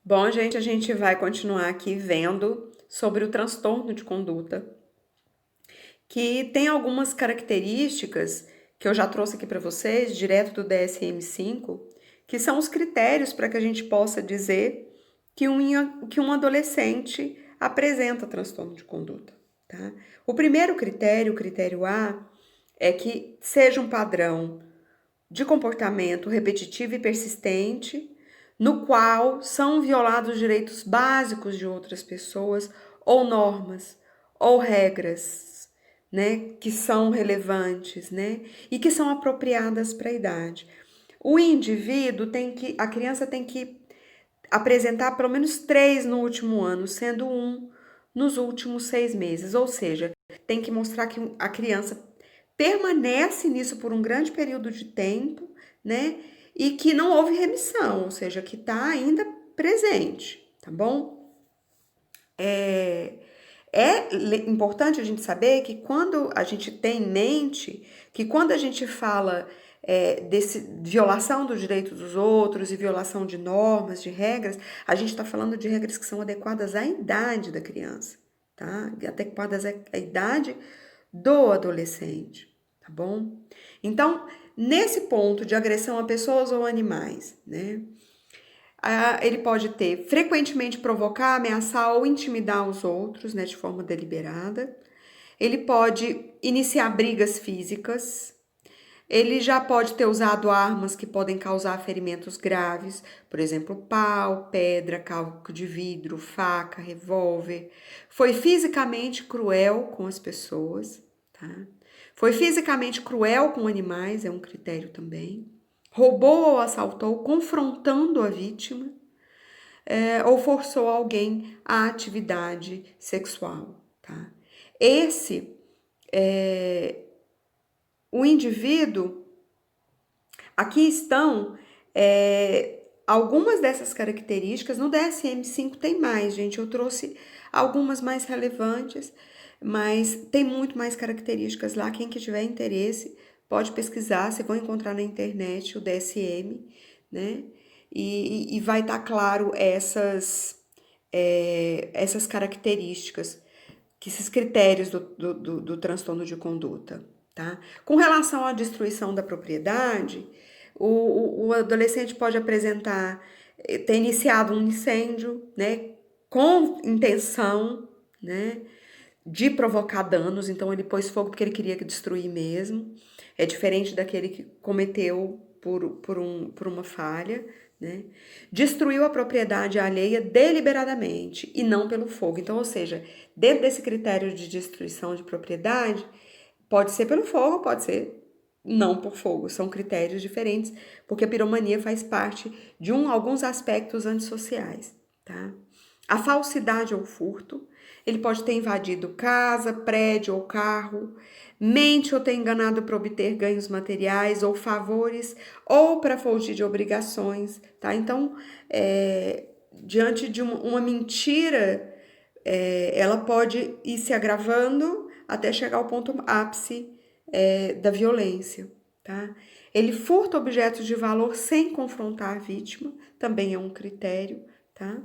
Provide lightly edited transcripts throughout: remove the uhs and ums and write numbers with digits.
Bom, gente, a gente vai continuar aqui vendo sobre o transtorno de conduta, que tem algumas características que eu já trouxe aqui para vocês, direto do DSM-5, que são os critérios para que a gente possa dizer que um adolescente apresenta transtorno de conduta, tá? O primeiro critério, o critério A, é que seja um padrão de comportamento repetitivo e persistente, no qual são violados direitos básicos de outras pessoas, ou normas, ou regras, né, que são relevantes, né, e que são apropriadas para a idade. O indivíduo a criança tem que apresentar pelo menos 3 no último ano, sendo um nos últimos 6 meses, ou seja, tem que mostrar que a criança permanece nisso por um grande período de tempo, né? E que não houve remissão, ou seja, que está ainda presente, tá bom? É importante a gente saber que quando a gente tem em mente que quando a gente fala desse violação dos direitos dos outros e violação de normas, de regras, a gente está falando de regras que são adequadas à idade da criança, tá? Adequadas à idade do adolescente, tá bom? Então, nesse ponto de agressão a pessoas ou animais, né? Ele pode ter frequentemente provocar, ameaçar ou intimidar os outros, né, de forma deliberada. Ele pode iniciar brigas físicas. Ele já pode ter usado armas que podem causar ferimentos graves, por exemplo, pau, pedra, caco de vidro, faca, revólver. Foi fisicamente cruel com as pessoas, tá? Foi fisicamente cruel com animais, é um critério também. Roubou ou assaltou, confrontando a vítima, ou forçou alguém à atividade sexual, tá? Esse, o indivíduo, aqui estão algumas dessas características, no DSM-5 tem mais, gente, eu trouxe algumas mais relevantes, mas tem muito mais características lá, quem que tiver interesse pode pesquisar, vocês vão encontrar na internet o DSM, né? E vai estar claro essas características, que esses critérios do transtorno de conduta, tá? Com relação à destruição da propriedade, o adolescente pode apresentar, ter iniciado um incêndio, né, com intenção, né, de provocar danos, então ele pôs fogo porque ele queria destruir mesmo. É diferente daquele que cometeu por uma falha, né? Destruiu a propriedade alheia deliberadamente e não pelo fogo. Então, ou seja, dentro desse critério de destruição de propriedade, pode ser pelo fogo, pode ser não por fogo. São critérios diferentes, porque a piromania faz parte de alguns aspectos antissociais, tá? A falsidade ou furto, ele pode ter invadido casa, prédio ou carro, mente ou ter enganado para obter ganhos materiais ou favores, ou para fugir de obrigações, tá? Então, diante de uma mentira, ela pode ir se agravando até chegar ao ponto ápice da violência, tá? Ele furta objetos de valor sem confrontar a vítima, também é um critério, tá?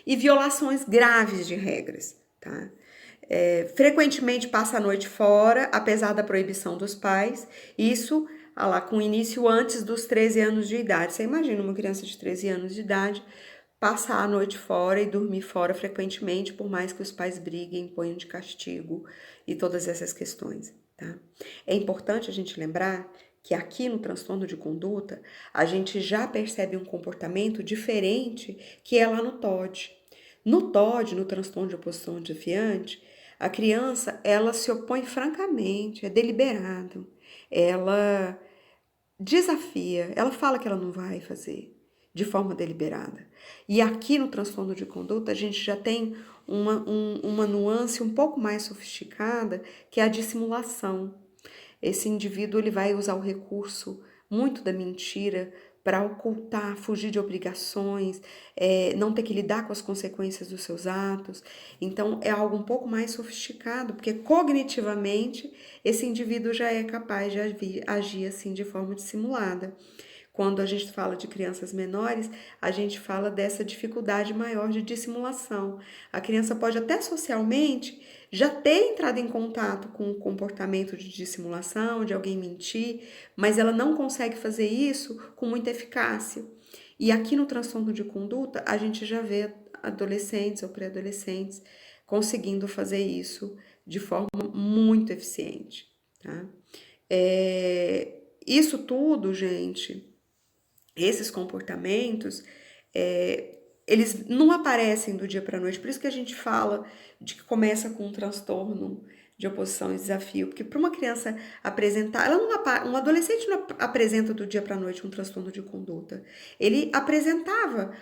E violações graves de regras, tá? Frequentemente passa a noite fora, apesar da proibição dos pais, isso lá, com início antes dos 13 anos de idade. Você imagina uma criança de 13 anos de idade passar a noite fora e dormir fora frequentemente, por mais que os pais briguem, ponham de castigo e todas essas questões, tá? É importante a gente lembrar que aqui no transtorno de conduta, a gente já percebe um comportamento diferente que é lá no TOD. No TOD, no transtorno de oposição desafiante, a criança, ela se opõe francamente, é deliberado, ela desafia, ela fala que ela não vai fazer de forma deliberada. E aqui no transtorno de conduta, a gente já tem uma nuance um pouco mais sofisticada, que é a dissimulação. Esse indivíduo ele vai usar o recurso muito da mentira para ocultar, fugir de obrigações, não ter que lidar com as consequências dos seus atos. Então, é algo um pouco mais sofisticado, porque cognitivamente esse indivíduo já é capaz de agir assim de forma dissimulada. quando a gente fala de crianças menores, a gente fala dessa dificuldade maior de dissimulação. A criança pode até socialmente já ter entrado em contato com o comportamento de dissimulação, de alguém mentir, mas ela não consegue fazer isso com muita eficácia. E aqui no transtorno de conduta, a gente já vê adolescentes ou pré-adolescentes conseguindo fazer isso de forma muito eficiente, tá? Isso tudo, gente, esses comportamentos, eles não aparecem do dia para a noite, por isso que a gente fala de que começa com um transtorno de oposição e desafio, porque para uma criança apresentar, um adolescente não apresenta do dia para a noite um transtorno de conduta. Ele apresentava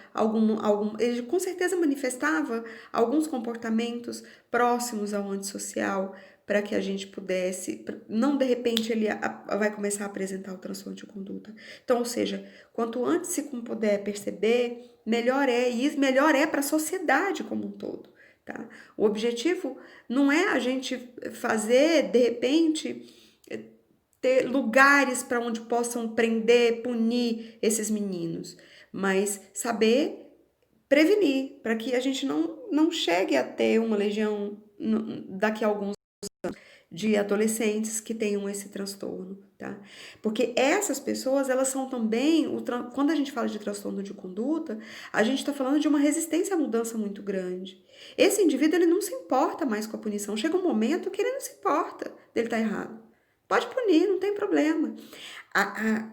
ele com certeza manifestava alguns comportamentos próximos ao antissocial, para que a gente pudesse, não de repente ele vai começar a apresentar o transtorno de conduta. Então, ou seja, quanto antes se puder perceber, melhor é, e isso melhor é para a sociedade como um todo. Tá? O objetivo não é a gente fazer, de repente, ter lugares para onde possam prender, punir esses meninos, mas saber prevenir, para que a gente não chegue a ter uma legião daqui a alguns de adolescentes que tenham esse transtorno, tá? Porque essas pessoas, elas são também, quando a gente fala de transtorno de conduta, a gente está falando de uma resistência à mudança muito grande. Esse indivíduo, ele não se importa mais com a punição. Chega um momento que ele não se importa dele estar errado. Pode punir, não tem problema.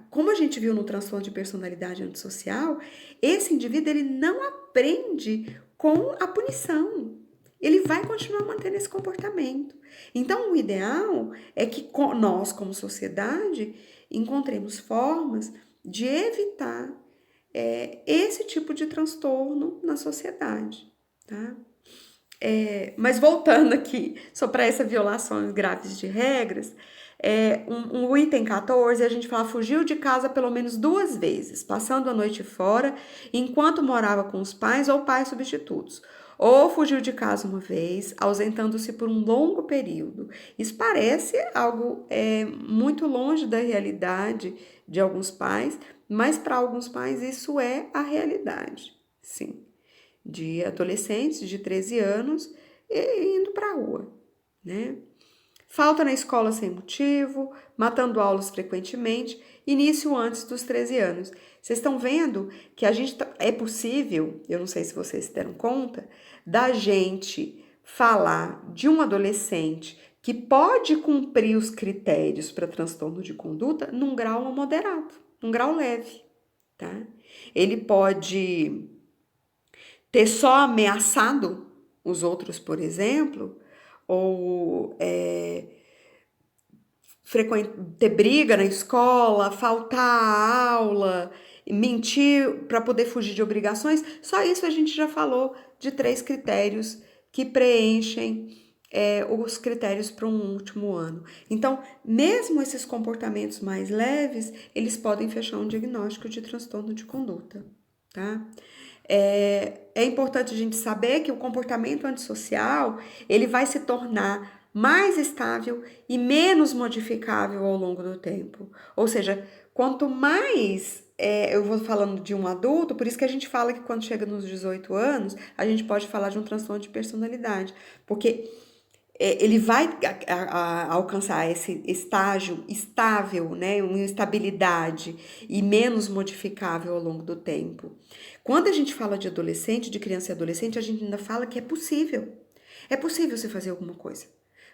Como a gente viu no transtorno de personalidade antissocial, esse indivíduo, ele não aprende com a punição. Ele vai continuar mantendo esse comportamento. Então, o ideal é que nós, como sociedade, encontremos formas de evitar esse tipo de transtorno na sociedade, tá? Mas voltando aqui, só para essas violações graves de regras, o item 14, a gente fala, fugiu de casa pelo menos 2 vezes, passando a noite fora, enquanto morava com os pais ou pais substitutos. Ou fugiu de casa uma vez, ausentando-se por um longo período. Isso parece algo muito longe da realidade de alguns pais, mas para alguns pais isso é a realidade, sim. De adolescentes de 13 anos indo para a rua, né? Falta na escola sem motivo, matando aulas frequentemente, início antes dos 13 anos. Vocês estão vendo que é possível, eu não sei se vocês se deram conta, da gente falar de um adolescente que pode cumprir os critérios para transtorno de conduta num grau moderado, num grau leve, tá? Ele pode ter só ameaçado os outros, por exemplo, ou ter briga na escola, faltar à aula, mentir para poder fugir de obrigações, só isso a gente já falou de 3 critérios que preenchem os critérios para um último ano. Então, mesmo esses comportamentos mais leves, eles podem fechar um diagnóstico de transtorno de conduta, tá? É importante a gente saber que o comportamento antissocial, ele vai se tornar mais estável e menos modificável ao longo do tempo. Ou seja, quanto mais eu vou falando de um adulto, por isso que a gente fala que quando chega nos 18 anos, a gente pode falar de um transtorno de personalidade, porque ele vai alcançar esse estágio estável, né, uma estabilidade e menos modificável ao longo do tempo. Quando a gente fala de adolescente, de criança e adolescente, a gente ainda fala que é possível. É possível você fazer alguma coisa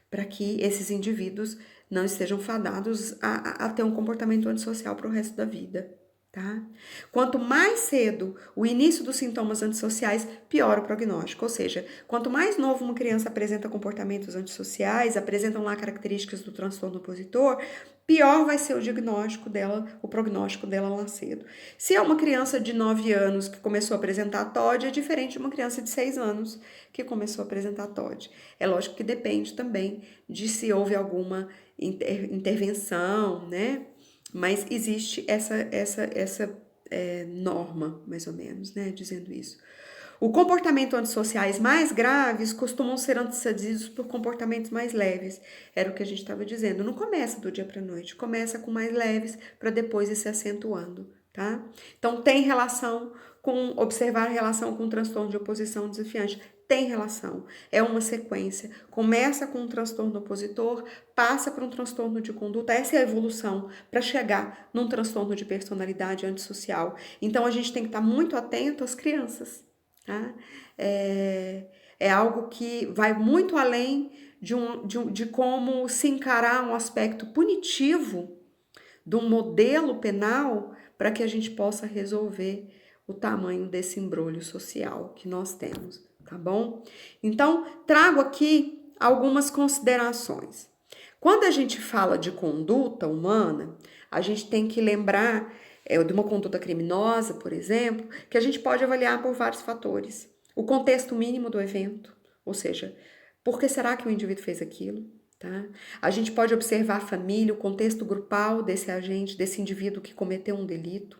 para que esses indivíduos não estejam fadados a ter um comportamento antissocial para o resto da vida, tá? Quanto mais cedo o início dos sintomas antissociais, pior o prognóstico. Ou seja, quanto mais novo uma criança apresenta comportamentos antissociais, apresentam lá características do transtorno opositor, pior vai ser o diagnóstico dela, o prognóstico dela lá cedo. Se é uma criança de 9 anos que começou a apresentar TOD, é diferente de uma criança de 6 anos que começou a apresentar TOD. É lógico que depende também de se houve alguma intervenção, né? Mas existe essa norma, mais ou menos, né? Dizendo isso. O comportamento antissociais mais graves costumam ser antecedidos por comportamentos mais leves. Era o que a gente estava dizendo. Não começa do dia para a noite, começa com mais leves para depois ir se acentuando, tá? Então, tem relação com observar a relação com o transtorno de oposição desafiante. Tem relação, é uma sequência. Começa com um transtorno opositor, passa para um transtorno de conduta. Essa é a evolução para chegar num transtorno de personalidade antissocial. Então, a gente tem que estar muito atento às crianças, tá? É algo que vai muito além de como se encarar um aspecto punitivo de um modelo penal para que a gente possa resolver o tamanho desse embrolho social que nós temos, tá bom? Então, trago aqui algumas considerações. Quando a gente fala de conduta humana, a gente tem que lembrar de uma conduta criminosa, por exemplo, que a gente pode avaliar por vários fatores. O contexto mínimo do evento, ou seja, por que será que o indivíduo fez aquilo? Tá? A gente pode observar a família, o contexto grupal desse agente, desse indivíduo que cometeu um delito.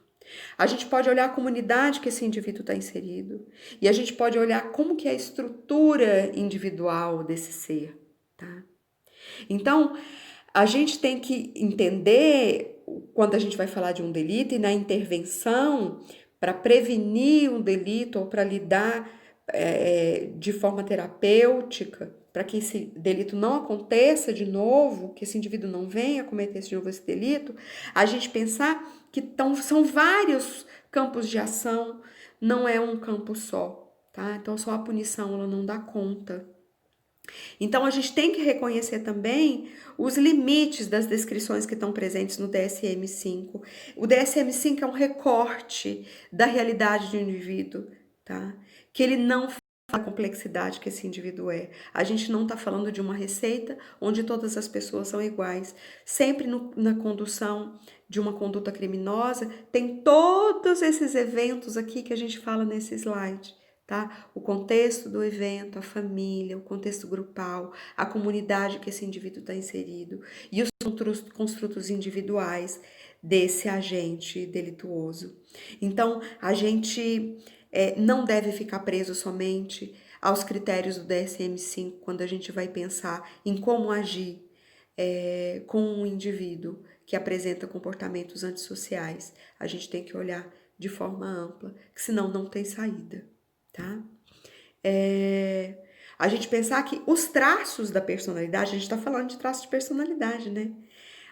A gente pode olhar a comunidade que esse indivíduo está inserido. E a gente pode olhar como que é a estrutura individual desse ser. Tá? Então, a gente tem que entender, quando a gente vai falar de um delito e na intervenção, para prevenir um delito ou para lidar de forma terapêutica, para que esse delito não aconteça de novo, que esse indivíduo não venha cometer de novo esse delito, a gente pensar que são vários campos de ação, não é um campo só, tá? Então, só a punição ela não dá conta. Então, a gente tem que reconhecer também os limites das descrições que estão presentes no DSM-5. O DSM-5 é um recorte da realidade do indivíduo, tá? Que ele não fala a complexidade que esse indivíduo é. A gente não está falando de uma receita onde todas as pessoas são iguais. Sempre na condução de uma conduta criminosa, tem todos esses eventos aqui que a gente fala nesse slide. Tá? O contexto do evento, a família, o contexto grupal, a comunidade que esse indivíduo está inserido e os construtos individuais desse agente delituoso. Então, a gente não deve ficar preso somente aos critérios do DSM-5 quando a gente vai pensar em como agir com um indivíduo que apresenta comportamentos antissociais. A gente tem que olhar de forma ampla, que senão não tem saída. Tá? A gente pensar que os traços da personalidade, a gente está falando de traços de personalidade, né?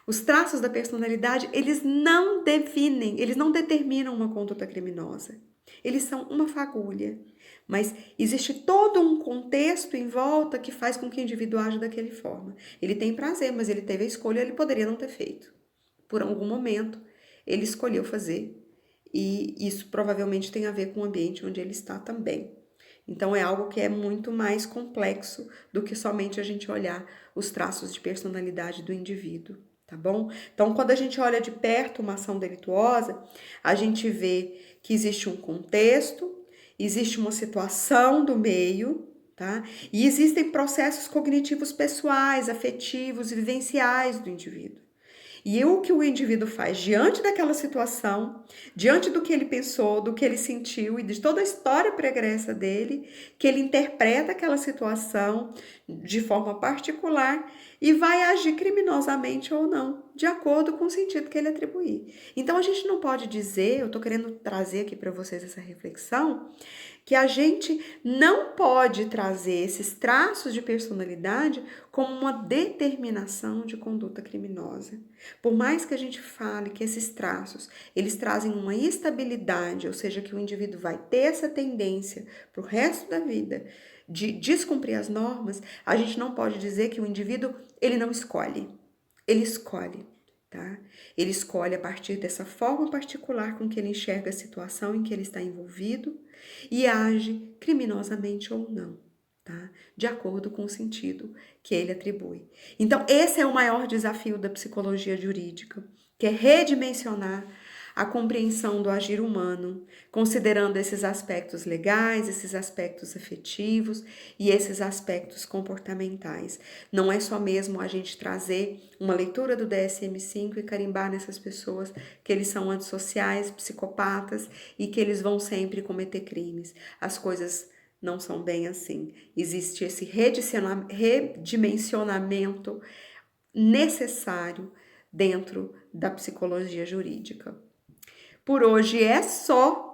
Os traços da personalidade, eles não definem, eles não determinam uma conduta criminosa. Eles são uma fagulha, mas existe todo um contexto em volta que faz com que o indivíduo age daquela forma. Ele tem prazer, mas ele teve a escolha, ele poderia não ter feito. Por algum momento, ele escolheu fazer. E isso provavelmente tem a ver com o ambiente onde ele está também. Então, é algo que é muito mais complexo do que somente a gente olhar os traços de personalidade do indivíduo, tá bom? Então, quando a gente olha de perto uma ação delituosa, a gente vê que existe um contexto, existe uma situação do meio, tá? E existem processos cognitivos pessoais, afetivos e vivenciais do indivíduo. E o que o indivíduo faz diante daquela situação, diante do que ele pensou, do que ele sentiu e de toda a história pregressa dele, que ele interpreta aquela situação de forma particular e vai agir criminosamente ou não, de acordo com o sentido que ele atribuir. Então a gente não pode dizer, eu estou querendo trazer aqui para vocês essa reflexão, que a gente não pode trazer esses traços de personalidade como uma determinação de conduta criminosa. Por mais que a gente fale que esses traços, eles trazem uma estabilidade, ou seja, que o indivíduo vai ter essa tendência para o resto da vida de descumprir as normas, a gente não pode dizer que o indivíduo, ele não escolhe. Ele escolhe. Tá? Ele escolhe a partir dessa forma particular com que ele enxerga a situação em que ele está envolvido e age criminosamente ou não, tá? De acordo com o sentido que ele atribui. Então, esse é o maior desafio da psicologia jurídica, que é redimensionar a compreensão do agir humano, considerando esses aspectos legais, esses aspectos afetivos e esses aspectos comportamentais. Não é só mesmo a gente trazer uma leitura do DSM-5 e carimbar nessas pessoas que eles são antissociais, psicopatas e que eles vão sempre cometer crimes. As coisas não são bem assim. Existe esse redimensionamento necessário dentro da psicologia jurídica. Por hoje é só.